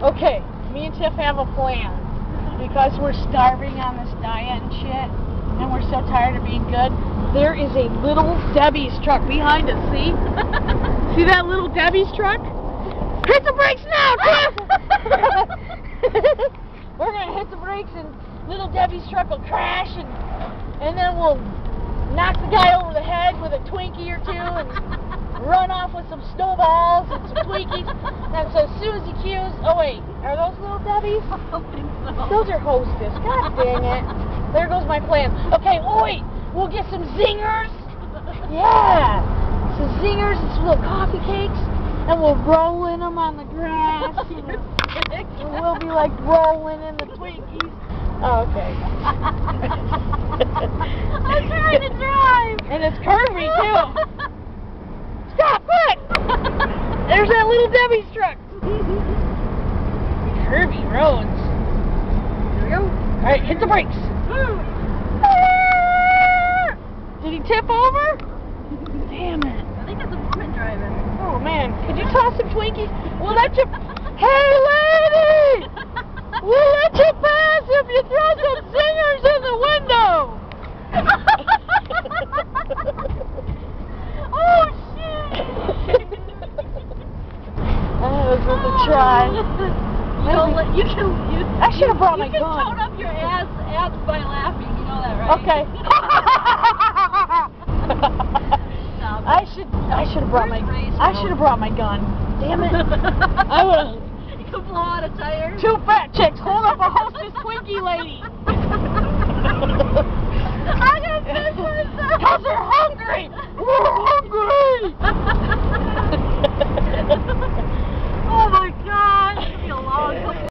Okay, me and Tiff have a plan. Because we're starving on this diet and shit, and we're so tired of being good, there is a Little Debbie's truck behind us, see? See that Little Debbie's truck? Hit the brakes now, Tiff! We're going to hit the brakes and Little Debbie's truck will crash, and then we'll knock the guy over the head with a Twinkie or two and run off with some snowballs and some Twinkies. And so as soon as he cues, oh wait, are those Little Debbie's? I don't think so. Those are Hostess. God dang it. There goes my plan. Okay, oh wait, we'll get some zingers. Yeah, some zingers and some little coffee cakes, and we'll roll in them on the grass. And we'll be like rolling in the Twinkies. Oh, okay. I'm trying to drive. And it's curvy too. Stop, quick! There's that Little Debbie's truck. Curvy roads. Here we go. Alright, hit the brakes. Did he tip over? Damn it. I think that's a woman driving. Oh man, could you toss some Twinkies? We'll let you... Hey lady! We'll let you pass if you throw some zingers in the window! Oh shit! That was worth a try. I should have brought my gun. You can tone up your abs by laughing, you know that, right? Okay. I should have brought my gun. Damn it. I would have. You can blow out a tire. Two fat chicks hold up a Hostess Twinkie lady. I'm gonna piss myself. Cause they're hungry.